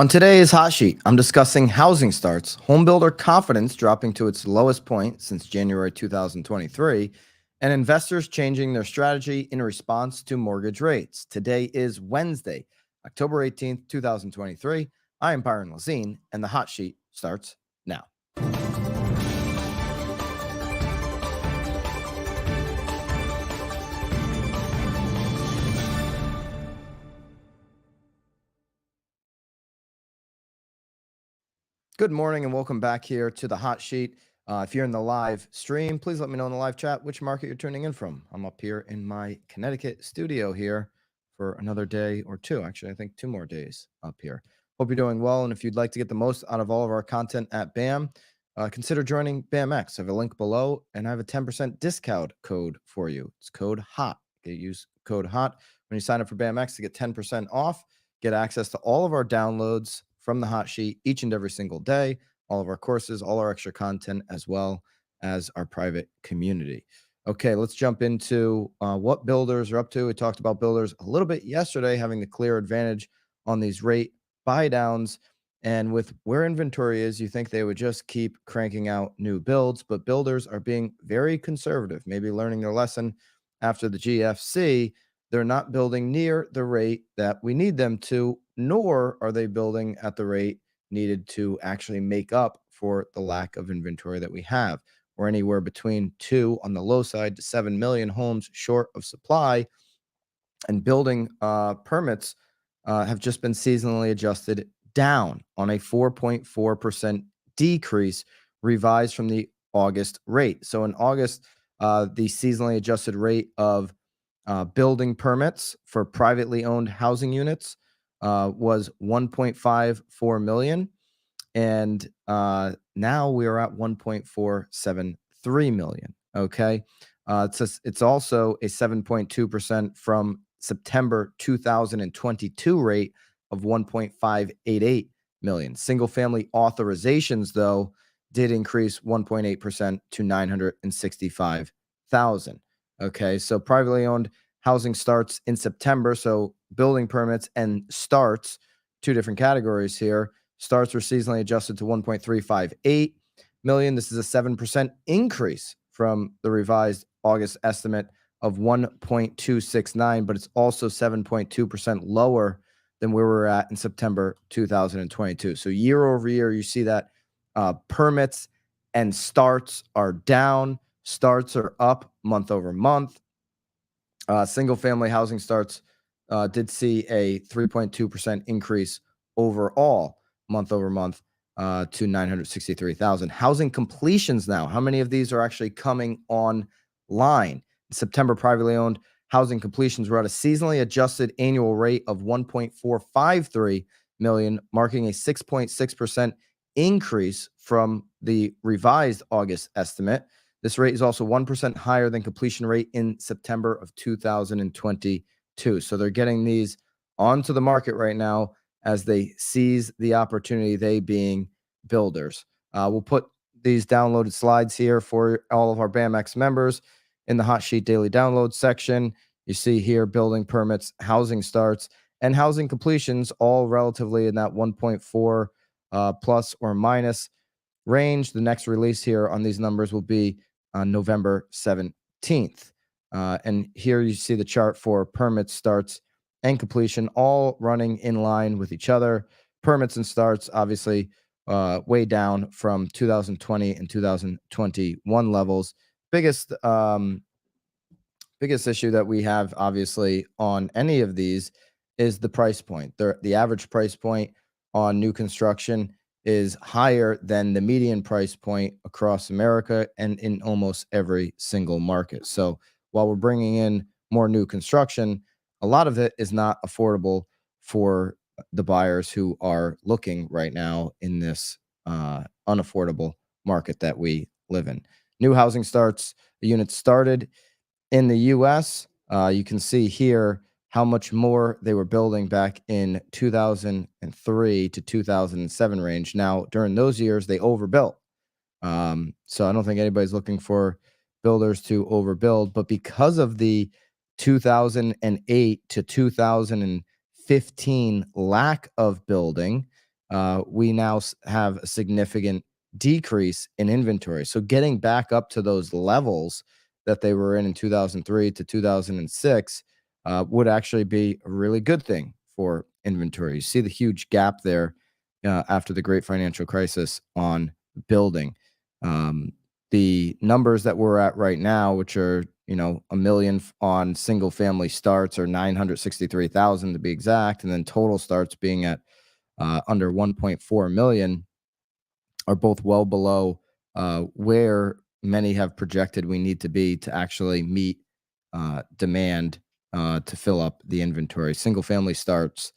On today's hot sheet, I'm discussing housing starts, homebuilder confidence dropping to its lowest point since January 2023, and investors changing their strategy in response to mortgage rates. Today is Wednesday, October 18th, 2023. I am Byron Lazine, and the hot sheet starts now. Good morning and welcome back here to the hot sheet. If you're in the live stream, please let me know in the live chat which market you're tuning in from. I'm up here in my Connecticut studio here for another day or two. Actually, I think 2 more days up here. Hope you're doing well. And if you'd like to get the most out of all of our content at BAM, consider joining BAMX. I have a link below and I have a 10% discount code for you. It's code HOT. Use code HOT when you sign up for BAMX to get 10% off, get access to all of our downloads from the hot sheet each and every single day, all of our courses, all our extra content, as well as our private community. Okay, let's jump into what builders are up to. We talked about builders a little bit yesterday, having the clear advantage on these rate buy downs. And with where inventory is, you think they would just keep cranking out new builds, but builders are being very conservative, maybe learning their lesson after the GFC. They're not building near the rate that we need them to, nor are they building at the rate needed to actually make up for the lack of inventory that we have. We're anywhere between 2 on the low side to 7 million homes short of supply, and building permits have just been seasonally adjusted down on a 4.4% decrease revised from the August rate. So in August, the seasonally adjusted rate of building permits for privately owned housing units was 1.54 million. And now we are at 1.473 million. Okay. It's also a 7.2% from September 2022 rate of 1.588 million. Single family authorizations, though, did increase 1.8% to 965,000. Okay, so privately owned housing starts in September. So building permits and starts, 2 different categories here. Starts were seasonally adjusted to 1.358 million. This is a 7% increase from the revised August estimate of 1.269, but it's also 7.2% lower than where we were at in September 2022. So year over year, you see that permits and starts are down. Starts are up month over month. Single family housing starts did see a 3.2% increase overall month over month to 963,000. Housing completions now. How many of these are actually coming online? In September, privately owned housing completions were at a seasonally adjusted annual rate of 1.453 million, marking a 6.6% increase from the revised August estimate. This rate is also 1% higher than completion rate in September of 2022. So they're getting these onto the market right now as they seize the opportunity, they being builders. We'll put these downloaded slides here for all of our BAMX members in the hot sheet daily download section. You see here building permits, housing starts, and housing completions, all relatively in that 1.4 plus or minus range. The next release here on these numbers will be on November 17th. And here you see the chart for permits, starts, and completion, all running in line with each other. Permits and starts, obviously, way down from 2020 and 2021 levels. Biggest issue that we have, obviously, on any of these is the price point. The average price point on new construction is higher than the median price point across America and in almost every single market. So while we're bringing in more new construction, a lot of it is not affordable for the buyers who are looking right now in this unaffordable market that we live in. New housing starts, the units started in the U.S. You can see here how much more they were building back in 2003 to 2007 range. Now, during those years, they overbuilt. So I don't think anybody's looking for builders to overbuild, but because of the 2008 to 2015 lack of building, we now have a significant decrease in inventory. So getting back up to those levels that they were in 2003 to 2006 would actually be a really good thing for inventory. You see the huge gap there after the great financial crisis on building. Um, the numbers that we're at right now, which are, a million on single family starts, or 963,000 to be exact, and then total starts being at under 1.4 million, are both well below where many have projected we need to be to actually meet demand to fill up the inventory. Single family starts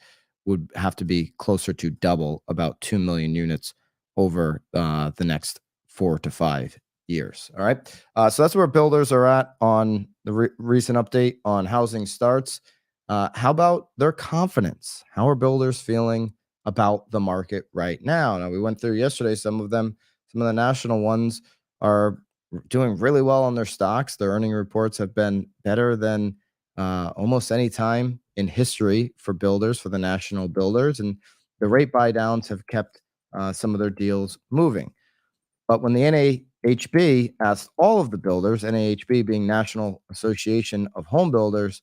would have to be closer to double, about 2 million units over the next 4 to 5 years. All right. So that's where builders are at on the recent update on housing starts. How about their confidence? How are builders feeling about the market right now? Now, we went through yesterday, some of the national ones are doing really well on their stocks. Their earning reports have been better than almost any time in history for builders, for the national builders. And the rate buy downs have kept some of their deals moving. But when the NAHB asked all of the builders, NAHB being National Association of Home Builders,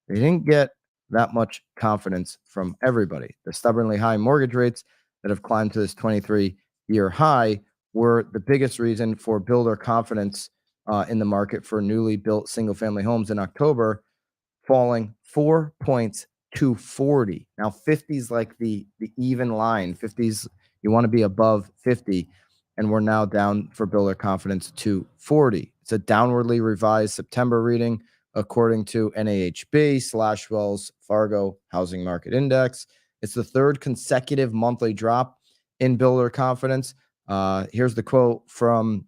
they didn't get that much confidence from everybody. The stubbornly high mortgage rates that have climbed to this 23-year high were the biggest reason for builder confidence in the market for newly built single family homes in October, falling 4 points to 40. Now 50 is like the even line. 50s, you want to be above 50, and we're now down for builder confidence to 40. It's a downwardly revised September reading according to NAHB / Wells Fargo Housing Market Index. It's the third consecutive monthly drop in builder confidence. Here's the quote from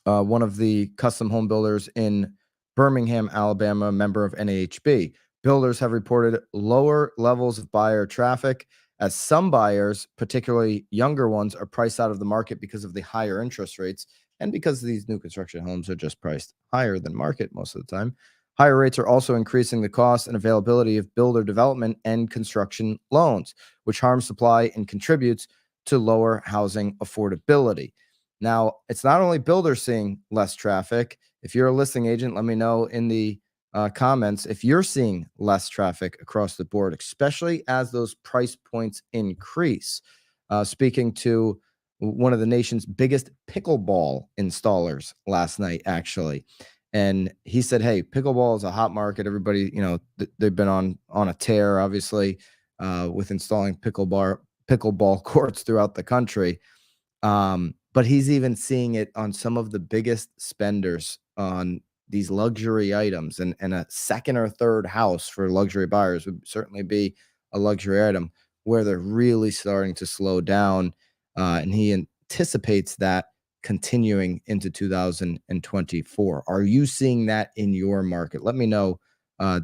one of the custom home builders in Birmingham, Alabama, member of NAHB. Builders have reported lower levels of buyer traffic as some buyers, particularly younger ones, are priced out of the market because of the higher interest rates and because these new construction homes are just priced higher than market most of the time. Higher rates are also increasing the cost and availability of builder development and construction loans, which harms supply and contributes to lower housing affordability. Now, it's not only builders seeing less traffic. If you're a listing agent, let me know in the comments if you're seeing less traffic across the board, especially as those price points increase. Speaking to one of the nation's biggest pickleball installers last night, actually. And he said, hey, pickleball is a hot market. Everybody, they've been on a tear, obviously, with installing pickleball courts throughout the country. But he's even seeing it on some of the biggest spenders on these luxury items, and a second or third house for luxury buyers would certainly be a luxury item where they're really starting to slow down. And he anticipates that continuing into 2024. Are you seeing that in your market? Let me know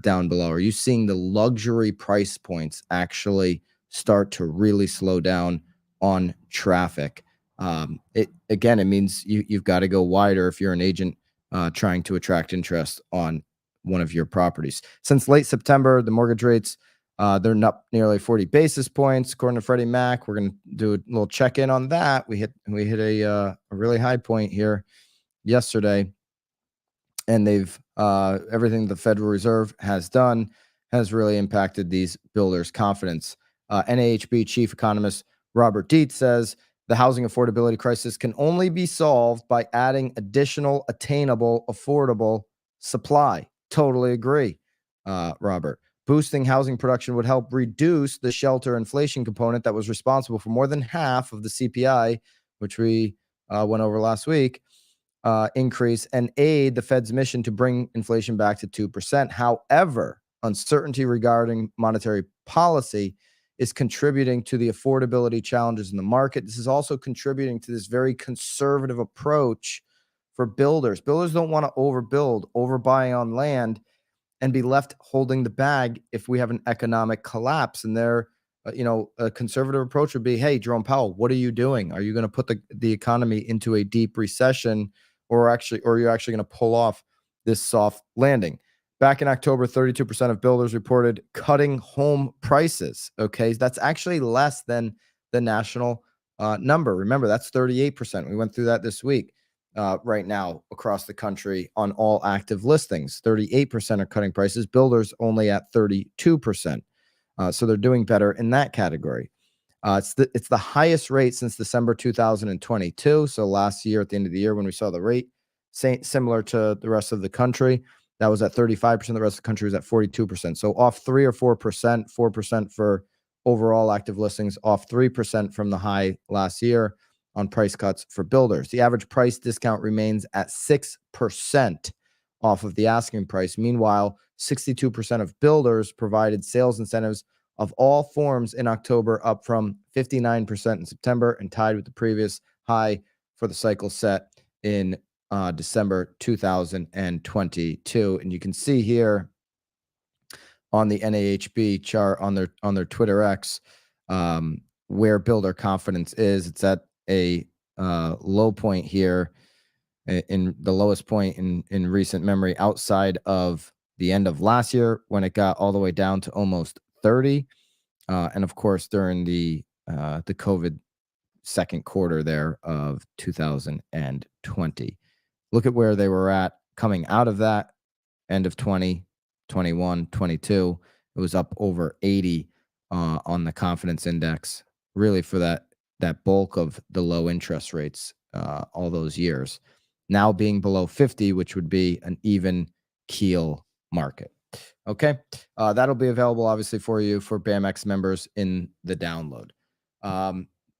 down below. Are you seeing the luxury price points actually start to really slow down on traffic? It means you've got to go wider if you're an agent trying to attract interest on one of your properties. Since late September, the mortgage rates they're up nearly 40 basis points, according to Freddie Mac. We're going to do a little check-in on that. We hit a really high point here yesterday, and they've everything the Federal Reserve has done has really impacted these builders' confidence. NAHB chief economist Robert Dietz says the housing affordability crisis can only be solved by adding additional attainable, affordable supply. Totally agree, Robert. Boosting housing production would help reduce the shelter inflation component that was responsible for more than half of the CPI, which we went over last week, increase, and aid the Fed's mission to bring inflation back to 2%. However, uncertainty regarding monetary policy is contributing to the affordability challenges in the market. This is also contributing to this very conservative approach for builders. Builders don't want to overbuild, overbuy on land, and be left holding the bag if we have an economic collapse. And a conservative approach would be, hey, Jerome Powell, what are you doing? Are you going to put the economy into a deep recession, or are you actually going to pull off this soft landing? Back in October, 32% of builders reported cutting home prices. Okay, that's actually less than the national number. Remember, that's 38%. We went through that this week. Right now across the country on all active listings, 38% are cutting prices. Builders only at 32%. So they're doing better in that category. It's the highest rate since December 2022. So last year, at the end of the year, when we saw the rate similar to the rest of the country, that was at 35%. The rest of the country was at 42%. So off 3 or 4%, 4% for overall active listings, off 3% from the high last year on price cuts for builders. The average price discount remains at 6% off of the asking price. Meanwhile, 62% of builders provided sales incentives of all forms in October, up from 59% in September and tied with the previous high for the cycle set in December 2022. And you can see here on the NAHB chart on their Twitter X where builder confidence is. It's at a low point here, in the lowest point in recent memory, outside of the end of last year when it got all the way down to almost 30. And of course, during the COVID second quarter there of 2020. Look at where they were at coming out of that end of 20, 21, 22. It was up over 80 on the confidence index, really for that bulk of the low interest rates all those years. Now being below 50, which would be an even keel market. Okay, that'll be available obviously for you for BAMX members in the download.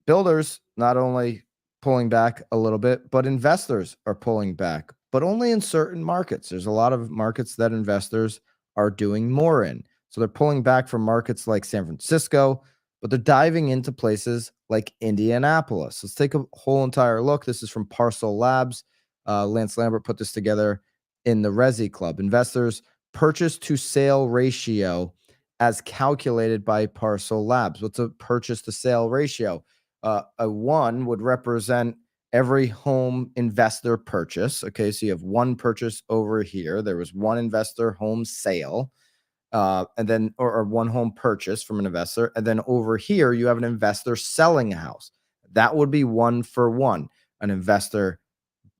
Builders not only pulling back a little bit, but investors are pulling back, but only in certain markets. There's a lot of markets that investors are doing more in. So they're pulling back from markets like San Francisco, but they're diving into places like Indianapolis. Let's take a whole entire look. This is from Parcel Labs. Lance Lambert put this together in the Resi Club. Investors' purchase to sale ratio as calculated by Parcel Labs. What's a purchase to sale ratio? A 1 would represent every home investor purchase. Okay, so you have one purchase over here. There was one investor home sale, and then or one home purchase from an investor, and then over here you have an investor selling a house. That would be 1 for 1. An investor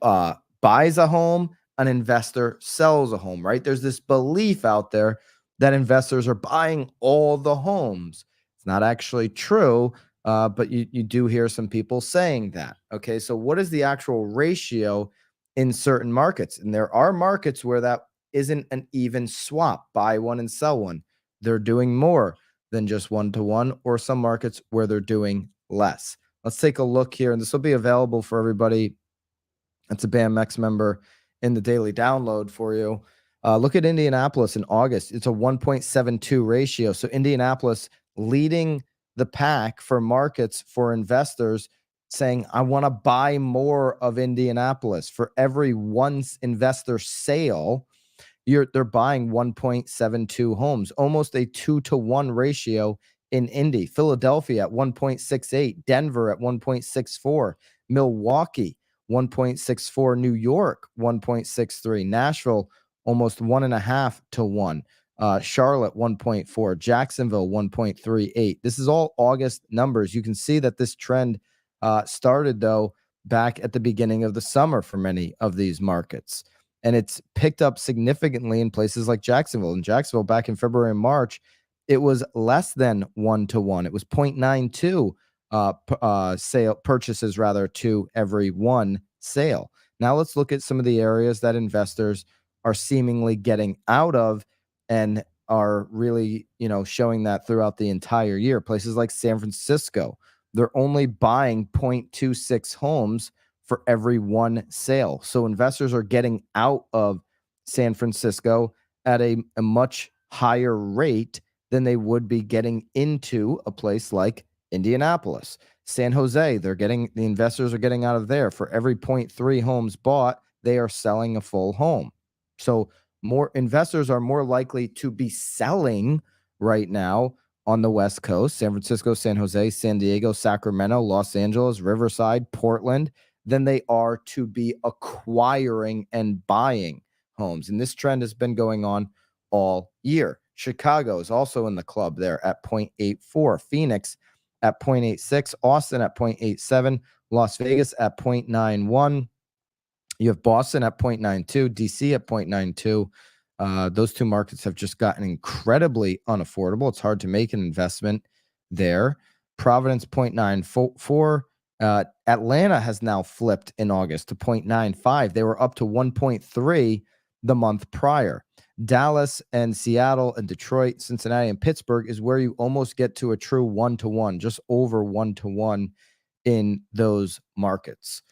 buys a home, an investor sells a home, right? There's this belief out there that investors are buying all the homes. It's not actually true, but you do hear some people saying that. Okay, so what is the actual ratio in certain markets? And there are markets where that isn't an even swap, buy one and sell one. They're doing more than just 1-to-1, or some markets where they're doing less. Let's take a look here, and this will be available for everybody that's a BAMX member in the daily download for you. Look at Indianapolis in August. It's a 1.72 ratio. So Indianapolis leading the pack for markets for investors, saying, I want to buy more of Indianapolis. For every one investor sale, they're buying 1.72 homes, almost a 2-to-1 ratio in Indy. Philadelphia at 1.68, Denver at 1.64, Milwaukee 1.64, New York 1.63, Nashville almost 1.5-to-1, Charlotte 1.4, Jacksonville 1.38. This is all August numbers. You can see that this trend started though back at the beginning of the summer for many of these markets. And it's picked up significantly in places like Jacksonville. In Jacksonville, back in February and March, it was less than 1-to-1. It was 0.92 purchases rather to every one sale. Now let's look at some of the areas that investors are seemingly getting out of and are really, showing that throughout the entire year. Places like San Francisco, they're only buying 0.26 homes for every one sale. So investors are getting out of San Francisco at a much higher rate than they would be getting into a place like Indianapolis. San Jose, the investors are getting out of there. For every 0.3 homes bought, they are selling a full home. So more investors are more likely to be selling right now on the West Coast: San Francisco, San Jose, San Diego, Sacramento, Los Angeles, Riverside, Portland, than they are to be acquiring and buying homes. And this trend has been going on all year. Chicago is also in the club there at 0.84. Phoenix at 0.86, Austin at 0.87, Las Vegas at 0.91. You have Boston at 0.92, DC at 0.92. Those two markets have just gotten incredibly unaffordable. It's hard to make an investment there. Providence 0.94. Atlanta has now flipped in August to 0.95. They were up to 1.3 the month prior. Dallas and Seattle and Detroit, Cincinnati and Pittsburgh is where you almost get to a true 1-to-1, just over 1-to-1 in those markets.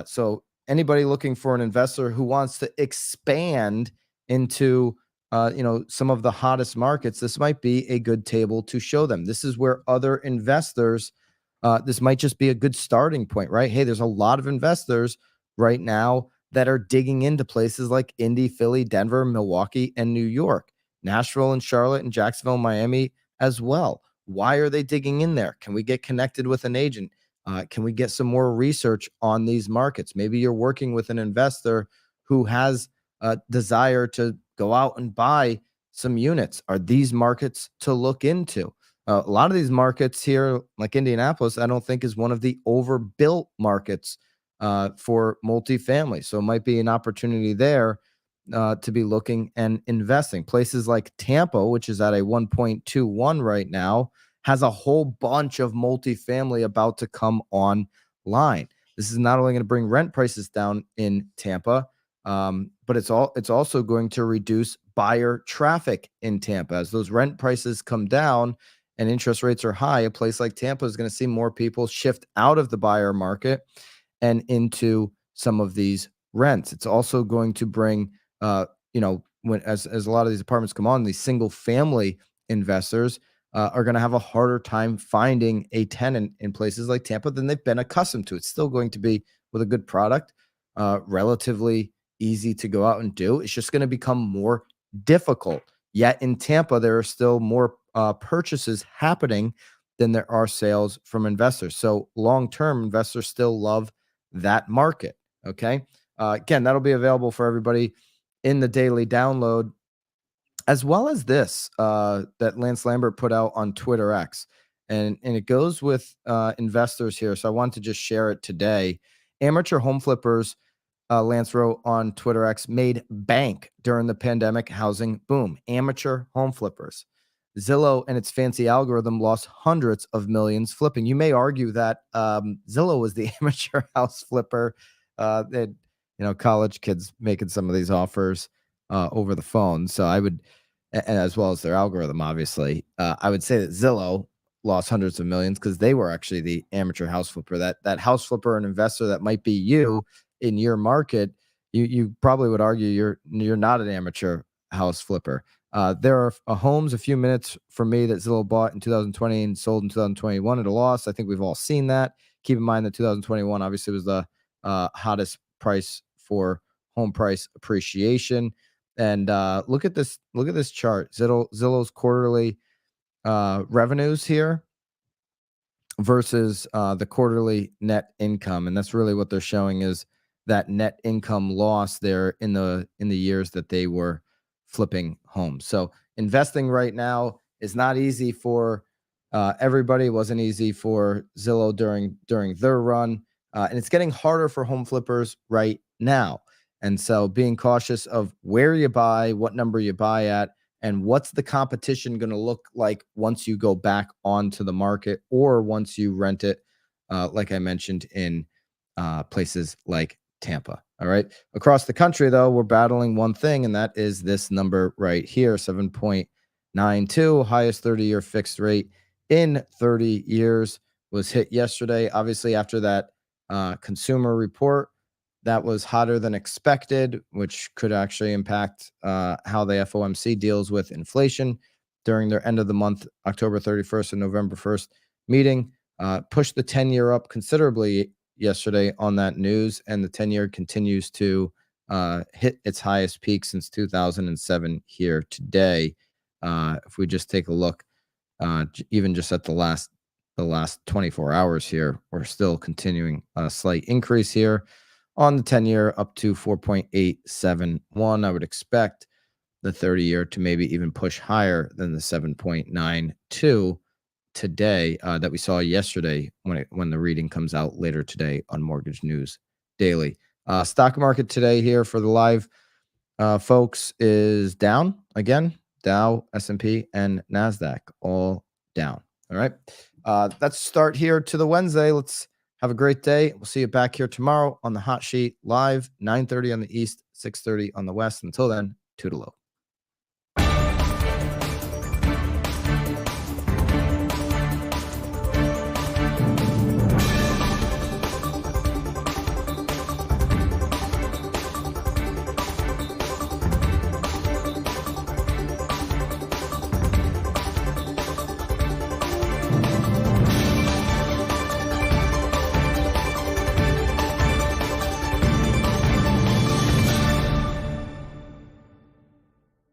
So anybody looking for an investor who wants to expand into some of the hottest markets, this might be a good table to show them. This is where other investors, this might just be a good starting point, right? Hey, there's a lot of investors right now that are digging into places like Indy, Philly, Denver, Milwaukee, and New York, Nashville and Charlotte and Jacksonville, Miami as well. Why are they digging in there? Can we get connected with an agent? Can we get some more research on these markets? Maybe you're working with an investor who has a desire to go out and buy some units. Are these markets to look into? A lot of these markets here, like Indianapolis, I don't think is one of the overbuilt markets for multifamily. So it might be an opportunity there to be looking and investing. Places like Tampa, which is at a 1.21 right now, has a whole bunch of multifamily about to come online. This is not only going to bring rent prices down in Tampa, but it's also going to reduce buyer traffic in Tampa. As those rent prices come down and interest rates are high, a place like Tampa is going to see more people shift out of the buyer market and into some of these rents. It's also going to bring, when as a lot of these apartments come on, these single family investors are going to have a harder time finding a tenant in places like Tampa than they've been accustomed to. It's still going to be with a good product, relatively easy to go out and do. It's just going to become more difficult. Yet in Tampa, there are still more purchases happening than there are sales from investors. So long-term, investors still love that market. Okay. Again, that'll be available for everybody in the daily download, as well as this that Lance Lambert put out on Twitter X. And it goes with investors here. So I wanted to just share it today. Amateur home flippers, Lance wrote on Twitter X, made bank during the pandemic housing boom. Amateur home flippers. Zillow and its fancy algorithm lost hundreds of millions flipping. You may argue that Zillow was the amateur house flipper. That college kids making some of these offers over the phone. So I would, as well as their algorithm, obviously, I would say that Zillow lost hundreds of millions because they were actually the amateur house flipper. That house flipper, an investor that might be you in your market, you probably would argue you're not an amateur house flipper. There are homes a few minutes from me that Zillow bought in 2020 and sold in 2021 at a loss. I think we've all seen that. Keep in mind that 2021 obviously was the hottest price for home price appreciation. And look at this chart. Zillow's quarterly revenues here versus the quarterly net income, and that's really what they're showing is that net income loss there in the years that they were flipping homes. So investing right now is not easy for everybody. It wasn't easy for Zillow during their run, and it's getting harder for home flippers right now. And so being cautious of where you buy, what number you buy at, and what's the competition going to look like once you go back onto the market or once you rent it, like I mentioned, in places like Tampa. All right. Across the country, though, we're battling one thing, and that is this number right here, 7.92, highest 30-year fixed rate in 30 years was hit yesterday. Obviously, after that consumer report, that was hotter than expected, which could actually impact how the FOMC deals with inflation during their end of the month, October 31st and November 1st meeting. Pushed the 10-year up considerably yesterday on that news, and the 10-year continues to hit its highest peak since 2007 here today. If we just take a look, even just at the last 24 hours here, we're still continuing a slight increase here on the 10-year up to 4.871. I would expect the 30-year to maybe even push higher than the 7.92 today that we saw yesterday when the reading comes out later today on Mortgage News Daily. Stock market today here for the live folks is down again. Dow, S&P, and NASDAQ all down. All right. Let's start here to the Wednesday. Let's have a great day. We'll see you back here tomorrow on the Hot Sheet live, 9:30 on the East, 6:30 on the West. Until then, toodaloo.